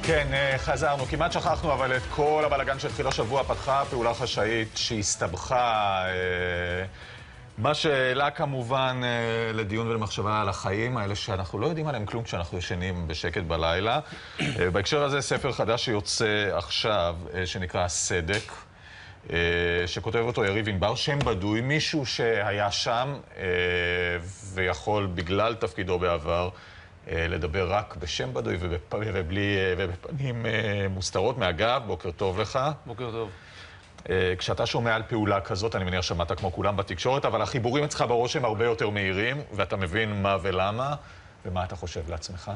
כן, חזרנו. כמעט שכחנו, אבל את כל הבלגן שהתחיל השבוע פתחה פעולה חשאית שהסתבכה. מה שהעלה כמובן לדיון ולמחשבה על החיים, האלה שאנחנו לא יודעים עליהם כלום כשאנחנו ישנים בשקט בלילה. בהקשר הזה ספר חדש שיוצא עכשיו, שנקרא הסדק, שכותב אותו יריב ענבר, שם בדוי, מישהו שהיה שם ויכול בגלל תפקידו בעבר לדבר רק בשם בדוי ובפנים מוסתרות. מהגב, בוקר טוב לך. בוקר טוב. כשאתה שומע על פעולה כזאת, אני מניח שמעת כמו כולם בתקשורת, אבל החיבורים אצלך בראש הם הרבה יותר מהירים, ואתה מבין מה ולמה, ומה אתה חושב לעצמך?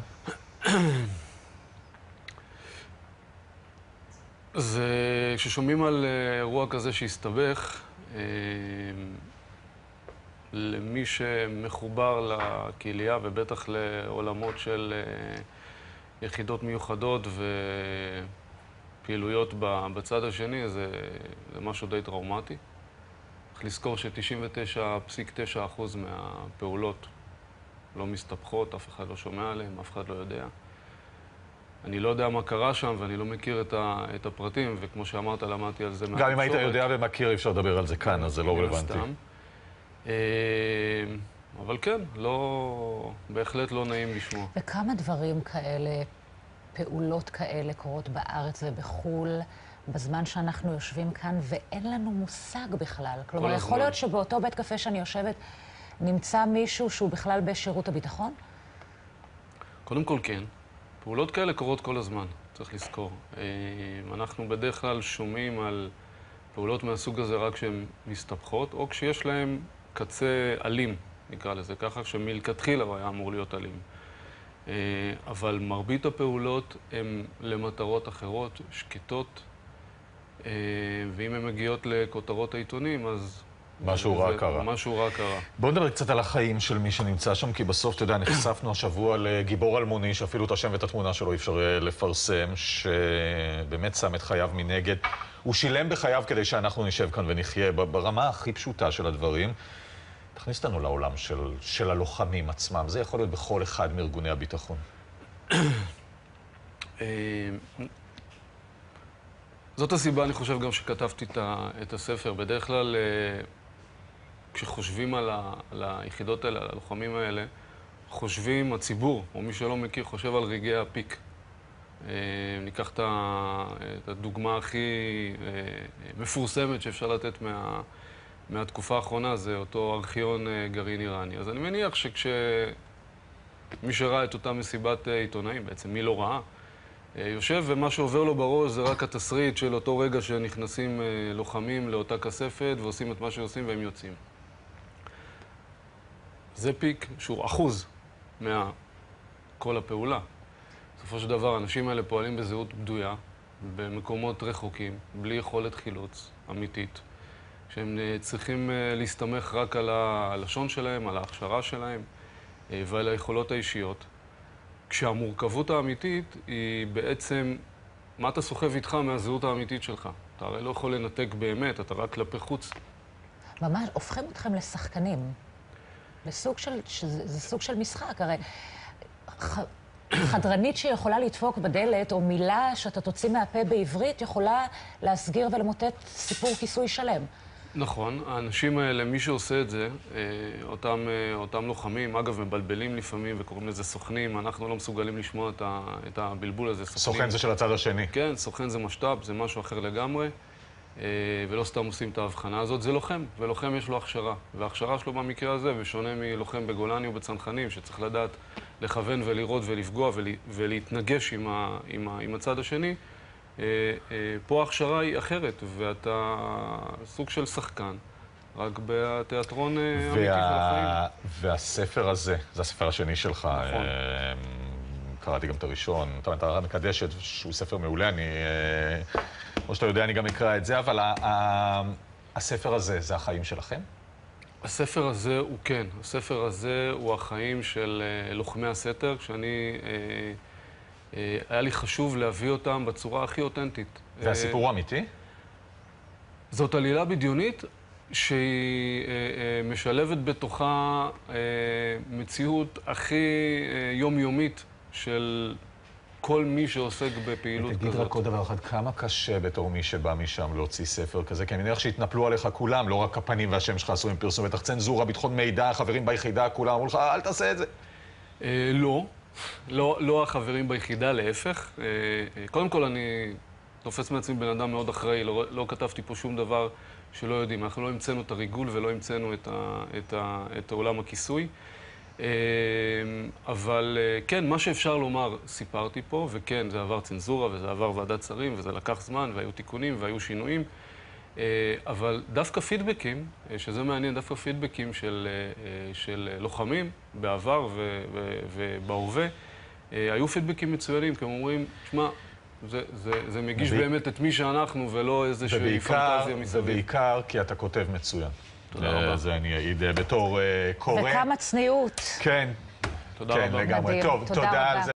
זה כששומעים על אירוע כזה שהסתבך, למי שמחובר לקהילייה ובטח לעולמות של יחידות מיוחדות ופעילויות בצד השני, זה משהו די טראומטי. צריך לזכור ש-99.9% מהפעולות לא מסתבכות, אף אחד לא שומע עליהן, אף אחד לא יודע. אני לא יודע מה קרה שם ואני לא מכיר את הפרטים, וכמו שאמרת, למדתי על זה מהתקשורת. גם אם היית יודע ומכיר, אפשר לדבר על זה כאן, אז זה לא רלוונטי. אבל כן, בהחלט לא נעים לשמוע. וכמה דברים כאלה, פעולות כאלה קורות בארץ ובחול, בזמן שאנחנו יושבים כאן, ואין לנו מושג בכלל. כלומר, יכול להיות שבאותו בית קפה שאני יושבת, נמצא מישהו שהוא בכלל בשירות הביטחון? קודם כל כן. פעולות כאלה קורות כל הזמן, צריך לזכור. אנחנו בדרך כלל שומעים על פעולות מהסוג הזה רק כשהן מסתבכות, או כשיש להם קצה אלים, נקרא לזה ככה, שמלכתחילה הוא היה אמור להיות אלים. אבל מרבית הפעולות הן למטרות אחרות, שקטות, ואם הן מגיעות לכותרות העיתונים, אז משהו רע קרה. משהו רע קרה. בואו נדבר קצת על החיים של מי שנמצא שם, כי בסוף, אתה יודע, נחשפנו השבוע לגיבור אלמוני, שאפילו את השם ואת התמונה שלו אפשר לפרסם, שבאמת שם את חייו מנגד. הוא שילם בחייו כדי שאנחנו נשב כאן ונחיה ברמה הכי פשוטה של הדברים. תכניס אותנו לעולם של הלוחמים עצמם. זה יכול להיות בכל אחד מארגוני הביטחון. זאת הסיבה, אני חושב, גם שכתבתי את הספר. בדרך כלל, כשחושבים על היחידות האלה, על הלוחמים האלה, חושבים, הציבור, או מי שלא מכיר, חושב על רגעי הפיק. ניקח את הדוגמה הכי מפורסמת שאפשר לתת מהתקופה האחרונה, זה אותו ארכיון גרעין איראני. אז אני מניח מי שראה את אותה מסיבת עיתונאים, בעצם מי לא ראה, יושב ומה שעובר לו בראש זה רק התסריט של אותו רגע שנכנסים לוחמים לאותה כספת ועושים את מה שעושים והם יוצאים. זה פיק שהוא אחוז כל הפעולה. בסופו של דבר, האנשים האלה פועלים בזהות בדויה, במקומות רחוקים, בלי יכולת חילוץ אמיתית, שהם צריכים להסתמך רק על הלשון שלהם, על ההכשרה שלהם ועל היכולות האישיות. כשהמורכבות האמיתית היא בעצם מה אתה סוחב איתך מהזהות האמיתית שלך. אתה הרי לא יכול לנתק באמת, אתה רק כלפי חוץ. ממש, הופכים אתכם לשחקנים. זה סוג של משחק. הרי חדרנית שיכולה לדפוק בדלת, או מילה שאתה תוציא מהפה בעברית, יכולה להסגיר ולמוטט סיפור כיסוי שלם. נכון, האנשים האלה, מי שעושה את זה, אותם לוחמים, אגב, מבלבלים לפעמים וקוראים לזה סוכנים, אנחנו לא מסוגלים לשמוע את הבלבול הזה. סוכן זה של הצד השני. כן, סוכן זה משת"פ, זה משהו אחר לגמרי, ולא סתם עושים את ההבחנה הזאת, זה לוחם, ולוחם יש לו הכשרה, וההכשרה שלו במקרה הזה, בשונה מלוחם בגולני או בצנחנים, שצריך לדעת לכוון ולראות ולפגוע ולהתנגש עם הצד השני, פה ההכשרה היא אחרת, ואתה סוג של שחקן, רק בתיאטרון אמיתי של החיים. והספר הזה, זה הספר השני שלך. נכון. קראתי גם את הראשון, אתה מקדשת, שהוא ספר מעולה, כמו שאתה יודע, אני גם אקרא את זה, אבל הספר הזה, זה החיים שלכם? הספר הזה הוא כן, הספר הזה הוא החיים של לוחמי הסתר, כשאני... היה לי חשוב להביא אותם בצורה הכי אותנטית. והסיפור אמיתי? זאת עלילה בדיונית שהיא משלבת בתוכה מציאות הכי יומיומית של כל מי שעוסק בפעילות כזאת. תגיד רק עוד דבר אחד, כמה קשה בתור מי שבא משם להוציא ספר כזה? כי אני מניח שהתנפלו עליך כולם, לא רק הפנים והשם שלך עשו עם פרסום, בטח צנזורה, ביטחון מידע, חברים ביחידה, כולם אמרו לך, אל תעשה את זה. לא החברים ביחידה, להפך. קודם כל אני תופס מעצמי בן אדם מאוד אחראי, לא כתבתי פה שום דבר שלא יודעים. אנחנו לא המצאנו את הריגול ולא המצאנו את עולם הכיסוי. אבל כן, מה שאפשר לומר, סיפרתי פה, וכן, זה עבר צנזורה וזה עבר ועדת שרים וזה לקח זמן והיו תיקונים והיו שינויים. אבל דווקא פידבקים, שזה מעניין, דווקא פידבקים של לוחמים בעבר ובהווה, היו פידבקים מצוינים, כי הם אומרים, שמע, זה מגיש באמת את מי שאנחנו ולא איזושהי פנטזיה מסביב. ובעיקר כי אתה כותב מצוין. תודה רבה. זה אני אעיד בתור קורא. וכמה צניעות. כן. תודה רבה. כן, לגמרי. טוב, תודה על זה.